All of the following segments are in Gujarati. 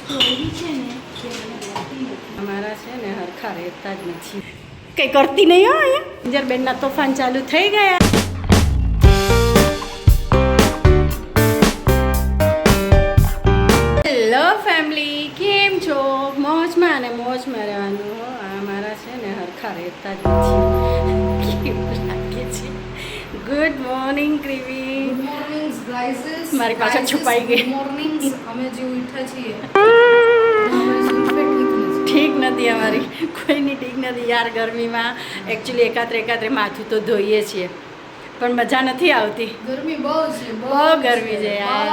વસ્તુ એવી છે ને કે મને રહેતી નથી. અમારા છે ને હરખા રહેતા જ નથી. કંઈ કરતી નહીં હો અહીંયા. જિંજરબેનના તોફાન ચાલુ થઈ ગયા. હેલો ફેમિલી, કેમ છો? મોજમાં અને મોજમાં રહેવાનું હો. આ મારા છે ને હરખા રહેતા જ નથી. કેવું લાગે છે? ગુડ મોર્નિંગ ક્રીવી. Good morning guys. મારી પાછળ છુપાઈ ગઈ. Good morning. અમે જે ઉઠ્યા છીએ ઠીક નથી અમારી, કોઈની ઠીક નથી યાર. ગરમીમાં એકચ્યુઅલી એકાત્રે માથું તો ધોઈએ છીએ પણ મજા નથી આવતી. ગરમી બહુ છે, બહુ ગરમી છે યાર.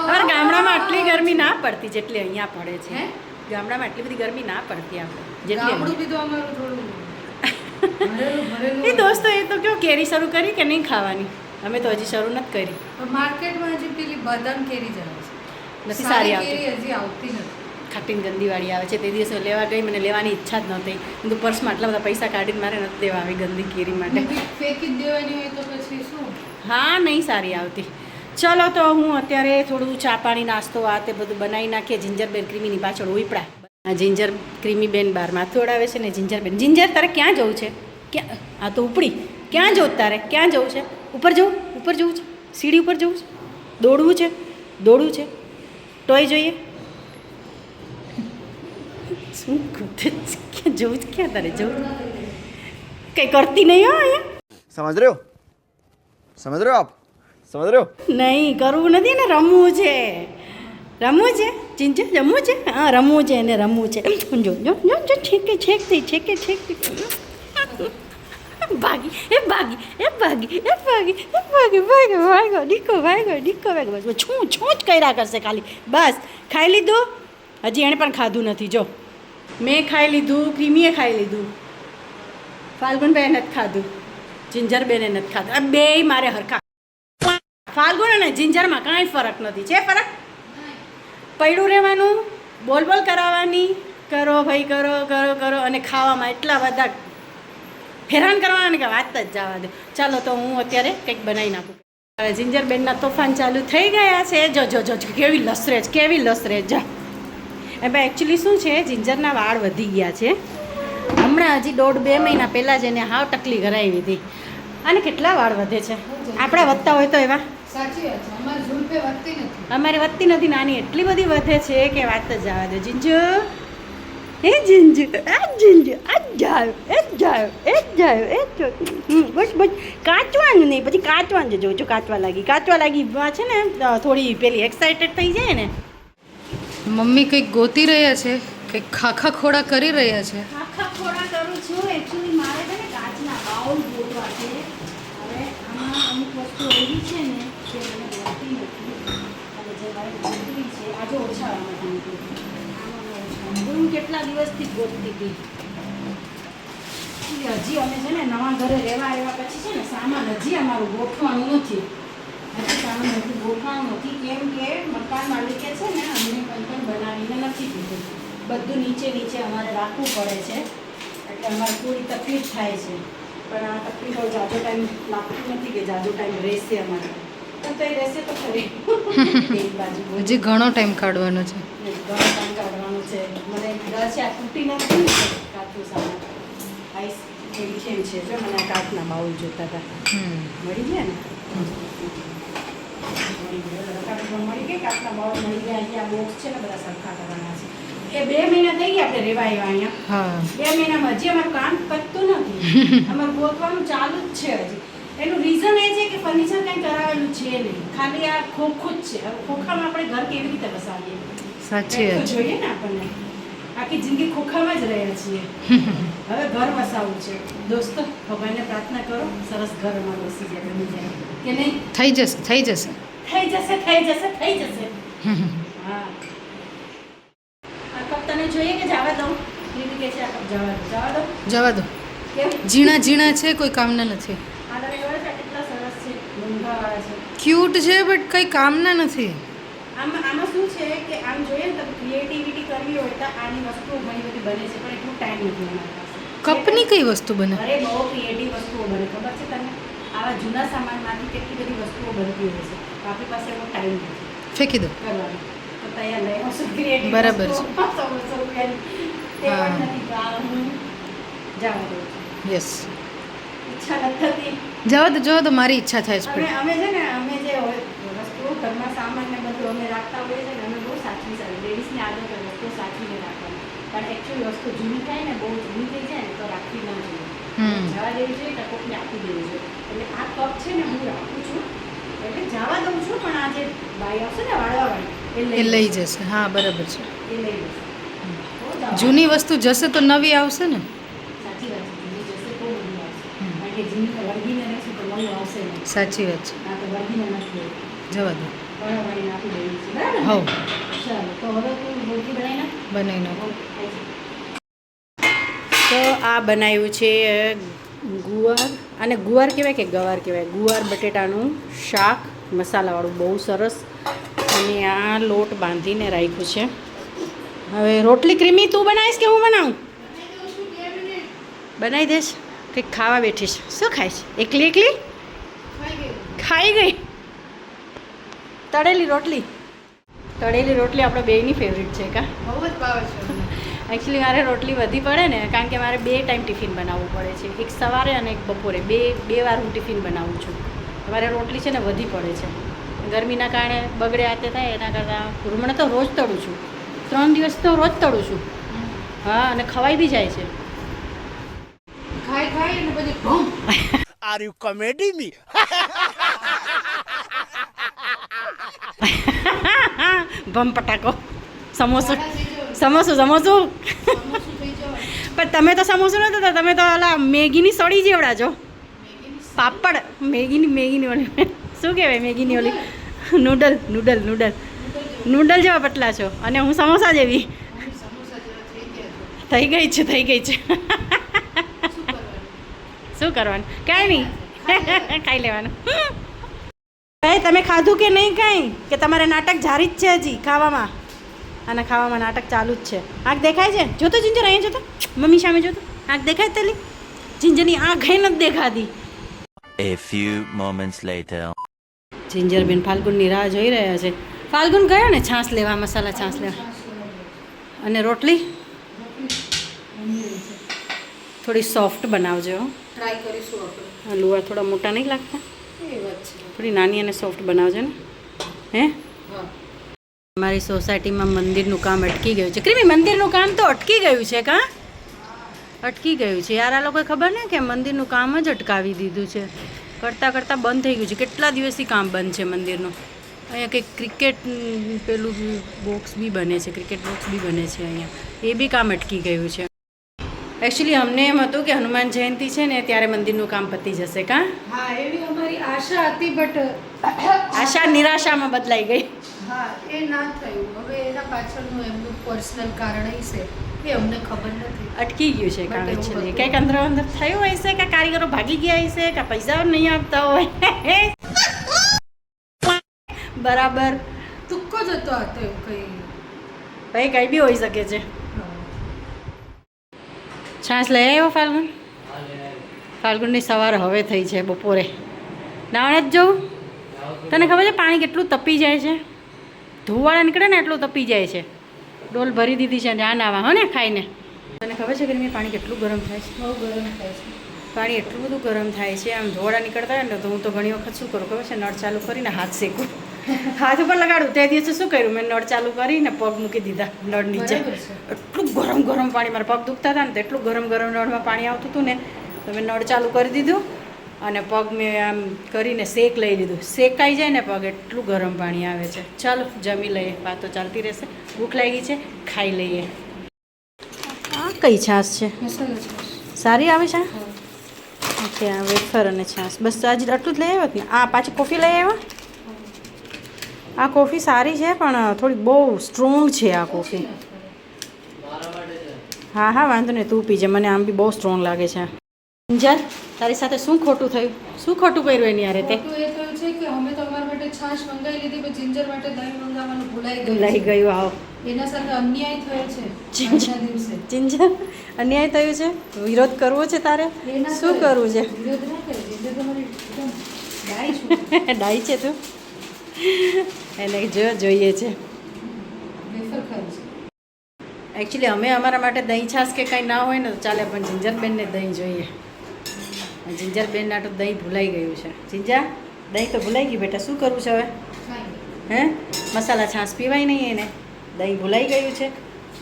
અમારા ગામડામાં આટલી ગરમી ના પડતી જેટલી અહીંયા પડે છે. ગામડામાં આટલી બધી ગરમી ના પડતી આપણે જેટલી. ગામડું બી તો અમારું થોડું એ દોસ્તો, એ તો કેવું કેરી શરૂ કરી કે નહીં ખાવાની? અમે તો હજી શરૂ નથી કરી. માર્કેટમાં હજી પેલી બદામ કેરી જ આવે છે, નથી સારી આવતી. કેરી હજી આવતી નથી. ખાટીને ગંદીવાળી આવે છે. તે દિવસે લેવા ગઈ, મને લેવાની ઈચ્છા જ નહોતી. কিন্তু પર્સમાં આટલા બધા પૈસા કાઢીને મારે નથી દેવા આવી ગંદી કેરી માટે. ફેંકી જ દેવાની હોય તો પછી શું? હા, નહીં સારી આવતી. ચલો તો હું અત્યારે થોડું ચા પાણી નાસ્તો આ તે બધું બનાવી નાખીએ. જિંજરબેન ક્રીમીની પાછળ ઉપડા. આ જિંજર ક્રીમી બેન બહાર માથું ઓડાવે છે ને જિંજરબેન. જિંજર, તારે ક્યાં જવું છે? ક્યાં? આ તો ઉપડી. ક્યાં જવું તારે? ક્યાં જવું છે? ઉપર જવું છે? સીડી ઉપર જવું છે? દોડવું છે? ટોય જોઈએ? શું ક્યાં જવું છે? ક્યાં તારે જવું? કંઈ કરતી નહીં હો અહીંયા. समझ रहे हो आप समझ रहे हो? નહીં કરવું નથી ને, રમવું છે. ચિંચે રમવું છે. હા, રમવું છે ને રમવું છે. જો જો જો જો છેકે ભાગી ડીકો બસ છું જ કર્યા કરશે ખાલી. બસ ખાઈ લીધું? હજી એણે પણ ખાધું નથી. જો મેં ખાઈ લીધું, ક્રીમીએ ખાઈ લીધું, ફાલ્ગુનભાઈ નથી ખાધું, જિંજરબેને નથી ખાધું. આ બેય મારે હરખા. ફાલ્ગુન અને જિંજરમાં કાંઈ ફરક નથી. છે ફરક? પડ્યું રહેવાનું, બોલ કરાવવાની, કરો ભાઈ કરો અને ખાવામાં એટલા બધા હેરાન કરવાના કે વાત જ જવા દે. ચાલો તો હું અત્યારે કંઈક બનાવી નાખું. જિંજરબેનના તોફાન ચાલુ થઈ ગયા છે. જો કેવી લસરે જા. એમાં એકચ્યુઅલી શું છે, જિંજરના વાળ વધી ગયા છે. હમણાં હજી 1.5-2 મહિના પહેલાં જ એને હાવ ટકલી કરાવી હતી. અને કેટલા વાળ વધે છે આપણા વધતા હોય તો એવા. સાચી વાત છે, અમારી ઝુલફે વધતી નથી. અમારે વધતી નથી, નાની એટલી બધી વધે છે કે વાત જ જવા દે. જીંજુ, એ જીંજુ, આ જાયો બસ કાચવાનું નહીં, પછી કાચવાનું જો કાચવા લાગી છે ને થોડી પેલી એક્સાઇટેડ થઈ જાય ને. મમ્મી કંઈક ગોતી રહ્યા છે, કંઈક ખાખા ખોડા કરી રહ્યા છે. આખા ખોડા કરું છું. એકચ્યુઅલી મારે છે ને કાચના બાઉલ ગોતવા છે. હવે આમાં અમુક વસ્તુ એવી છે ને કે મને ગોતી નથી, અને જે મારી ગોતવી છે આજે ઓછા હું કેટલા દિવસથી જ ગોતતી હતી. હજી અમે છે ને નવા ઘરે રહેવા આવ્યા પછી છે ને સામાન હજી અમારું ગોઠવાનું નથી. કેમ કે મકાન માલિકે છે ને અમને કંઈ પણ બનાવીને નથી દીધું. બધું નીચે અમારે રાખવું પડે છે, એટલે અમારે થોડી તકલીફ થાય છે. પણ આ તકલીફો જાજો ટાઈમ લાગતું નથી કે જાજો ટાઈમ રહેશે અમારે. પણ તો એ રહેશે તો ખરી. એક બાજુ હજી ઘણો ટાઈમ કાઢવાનો છે. ઘણો ટાઈમ કાઢવાનું છે. મને ડર છે આ તૂટી નથી કાચું સામાન. આઈસ એવી છે જો મને આ કાચના બાઉલ જોતા હતા. મળી ગયા ને? મળી ગઈ કાચના બાઉલ મળી ગયા. અહીંયા બોક્સ છે ને બધા સરખા કરવાના છે. એ 2 મહિના થઈ ગયા આપણે રહેવા આવ્યા અહીંયા. હા, 2 મહિનામાં હજી અમારું કામ પતતું નથી. અમારું ગોતવાનું ચાલુ જ છે હજી. એનું રીઝન એ છે કે ફર્નિચર કંઈ કરાવેલું છે નહીં, ખાલી આ ખોખું જ છે. હવે ખોખામાં આપણે ઘર કેવી રીતે વસાવીએ? સાચી વાત. જોઈએ ને આપણને આખી જિંદગી ખોખામાં જ રહ્યા છીએ. હવે ઘર વસાવવું છે દોસ્તો. ભગવાનને પ્રાર્થના કરો સરસ ઘર અમારું વસી જાય, બની જાય કે નહીં? થઈ જશે. થઈ જશે. હા, આ કપ તને જોઈએ કે જવા દઉં? એવી કે છે આ કપ જવા દો. કેમ? ઝીણા છે, કોઈ કામના નથી. આ તમે જોડે છે કેટલા સરસ છે, મૂંઘાવાળા છે. ક્યુટ છે બટ કંઈ કામના નથી. આમાં શું છે કે આમ જોઈએ ને તમે ક્રિએટિવિટી કરવી હોય તો આની વસ્તુઓ ઘણી બધી બને છે, પણ એટલું ટાઈમ નથી અમારી પાસે. કપની કઈ વસ્તુ બને? અરે બહુ ક્રિએટિવ વસ્તુઓ બને, ખબર છે તમને? આવા જૂના સામાનમાંથી કેટલી બધી વસ્તુઓ બનતી હોય છે. તો આપણી પાસે એવો ટાઈમ નથી ફેંકી દો. કરવાનો. તો તૈયાર લઈ આવશું ક્રિએટિવ બરાબર છે. 100 રૂપિયાની તે હા. પણ નથી તો આ હું જવા દઉં છું યસ, ઈચ્છા નથી થતી જવા દો મારી ઈચ્છા થાય છે પણ અમે છે ને અમે જે હોય વસ્તુઓ ઘરમાં સામાન ને બધું અમે રાખતા હોઈએ છીએ ને અમે બહુ સાચવી લેડીઝની આદત હોય વસ્તુ સાચવીને રાખવાની પણ એકચ્યુઅલી વસ્તુ જૂની થાય ને બહુ જૂની થઈ જાય ને તો રાખવી ના જોઈએ જવા દેવી જોઈએ કે કોકને આપી દેવી જોઈએ એટલે આ કપ છે ને હું રાખું છું એટલે જવા દઉં છું પણ આ જે બાઈ આવશે ને વાળવાવાળી એ લઈ જશે. હા બરાબર છે. એ લઈ જશે તો જવા જૂની વસ્તુ જશે તો નવી આવશે ને. સાચી વાત છે જૂની જશે તો નવી આવશે કારણ કે જૂની તો વળગીને રહેશે તો નવું આવશે નહીં સાચી વાત છે. આ તો વળગીને નથી જવા દો. વાળવાળી નાખી દેવી છે બરાબર ને? હવ ચાલો તો હવે તું રોટલી બનાવી નાખ બનાવી નાખો. તો આ બનાવ્યું છે ગુવાર અને ગુવાર કહેવાય કે ગવાર કહેવાય ગુવાર બટેટાનું શાક મસાલાવાળું બહુ સરસ અને આ લોટ બાંધીને રાખ્યું છે હવે રોટલી ક્રીમી તું બનાવીશ કે હું બનાવું બનાવી દઈશ કંઈક ખાવા બેઠીશ શું ખાઈશ એકલી એકલી ખાઈ ગઈ તળેલી રોટલી આપણે બેયની ફેવરિટ છે કા બહુ જ ભાવે છે. એકચ્યુઅલી મારે રોટલી વધી પડે ને કારણ કે મારે 2 ટાઈમ ટિફિન બનાવવું પડે છે એક સવારે અને એક બપોરે બે વાર હું ટિફિન બનાવું છું મારે રોટલી છે ને વધી પડે છે ગરમીના કારણે બગડે આતે થાય એના કરતાં હમણાં તો રોજ તળું છું 3 દિવસ તો રોજ તળું છું હા અને ખવાઈ બી જાય છે ખાઈ અને પછી ભમ. Are you comedy me? ભમ પટાકો સમોસું પણ તમે તો સમોસું નહોતું તો તમે તો ઓલા મેગીની સળી જેવડા છો પાપડ મેગીની ઓલી શું કહેવાય મેગીની ઓલી નૂડલ જેવા પતલા છો અને હું સમોસા જેવી થઈ ગઈ છે શું કરવાનું કાંઈ નહીં ખાઈ લેવાનું ભાઈ તમે ખાધું કે નહીં કાંઈ કે તમારે નાટક જારી જ છે હજી ખાવામાં અને ખાવામાં નાટક ચાલુ જ છે આંખ દેખાય છે જોતો જિંજર અહીંયા જોતો મમ્મી સામે જોતો આંખ દેખાય તેલી જિંજરની આંખ નથી દેખાતી A few moments later. જિંજરબેન ફાલ્ગુનની રાહ જોઈ રહ્યા છે ફાલ્ગુન ગયો ને છાશ લેવા મસાલા છાશ લેવા અને રોટલી થોડી સોફ્ટ બનાવજો ટ્રાય કરીશું આપણે. લુવા થોડા મોટા નહીં લાગતા એ વાત છે. થોડી નાની અને સોફ્ટ બનાવજો ને હે હા. અમારી સોસાયટીમાં મંદિરનું કામ અટકી ગયું છે ક્રીમી મંદિરનું કામ તો અટકી ગયું છે કાં અટકી ગયું છે યાર આ લોકોએ ખબર ને કે મંદિરનું કામ જ અટકાવી દીધું છે કરતાં બંધ થઈ ગયું છે કેટલા દિવસથી કામ બંધ છે મંદિરનું અહીંયા કંઈક ક્રિકેટ પેલું બોક્સ બી બને છે ક્રિકેટ બોક્સ બી બને છે અહીંયા એ બી કામ અટકી ગયું છે એકચ્યુઅલી અમને એમ હતું કે હનુમાન જયંતિ છે ને ત્યારે મંદિરનું કામ પતી જશે કાં હા એવી અમારી આશા હતી બટ આશા નિરાશામાં બદલાઈ ગઈ હા એ ના થયું. હવે એના પાછળનું એમનું પર્સનલ કારણ છે એ અમને ખબર નથી. અટકી ગયું છે કામ But એવું એકચ્યુઅલી હતું. કંઈક અંદર થયું હશે કે કારીગરો ભાગી ગયા હશે કે પૈસા નહીં આપતા હોય બરાબર તુક્કો જ હતો આ તો એવું કંઈ. ભાઈ કંઈ બી હોઈ શકે છે છાશ લઈ આવ્યો ફાલ્ગુનની સવાર હવે થઈ છે બપોરે નાવણે જ જવું તને ખબર છે પાણી કેટલું તપી જાય છે ધોવાળા નીકળે ને એટલું તપી જાય છે ડોલ ભરી દીધી છે જા નાવા હો ને ખાઈને તને ખબર છે કે મેં પાણી કેટલું ગરમ થાય છે બહુ ગરમ થાય છે. પાણી એટલું બધું ગરમ થાય છે આમ ધોવાળા નીકળતા હોય ને તો હું તો ઘણી વખત શું કરું ખબર છે નળ ચાલુ કરીને હાથ શેકું હાથ ઉપર લગાડું તે દિવસે શું કર્યું મેં નળ ચાલુ કરીને પગ મૂકી દીધા નળ નીચે બરાબર છે. એટલું ગરમ પાણી મારા પગ દુખતા હતા ને તો એટલું ગરમ નળમાં પાણી આવતું હતું ને તો મેં નળ ચાલુ કરી દીધું અને પગ મેં આમ કરીને શેક લઈ લીધું શેકાઈ જાય ને પગ એટલું ગરમ પાણી આવે છે ચાલો જમી લઈએ વાતો ચાલતી રહેશે ભૂખ લાગી છે ખાઈ લઈએ આ કઈ છાશ છે મસાલા છાશ. સારી આવે છે ઓકે આ વેફર અને છાશ બસ આજે આટલું જ લઈ આવ્યો ને આ પાછી કોફી લઈ આવ્યો આ કોફી સારી છે પણ થોડી બહુ સ્ટ્રોંગ છે આ કોફી હા હા વાંધો નહીં તું પીજે મને આમ બી બહુ સ્ટ્રોંગ લાગે છે અંજર તારી સાથે શું ખોટું થયું શું ખોટું કર્યું એની યારે તે ખોટું એ થયું છે કે અમે તો અમારા માટે છાશ મંગાવી લીધી પણ જિંજર માટે દહીં મંગાવવાનું ભૂલાઈ લઈ ગયું ગયું આવો છે. એના સાથે અન્યાય થયો છે જિંજર. આજના દિવસે. જિંજર અન્યાય થયું છે વિરોધ કરવો છે તારે એ ના શું કરે. કરવું છે વિરોધ ના કરે. જિંજર તો મારી એકદમ ડાઈ છું. ડાઈ છે તું એને જોઈએ છે એકચ્યુઅલી અમે અમારા માટે દહીં છાશ કે કંઈ ના હોય ને તો ચાલે, પણ જિંજરબેનને દહીં જોઈએ. જિંજરબેનના તો દહીં ભૂલાઈ ગયું છે. જિંજા, દહીં તો ભૂલાઈ ગયું બેટા, શું કરવું છે હવે? હે, મસાલા છાશ પીવાય નહીં એને, દહીં ભૂલાઈ ગયું છે.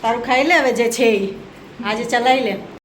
તારું ખાઈ લે હવે જે છે એ, આજે ચલાવી લે.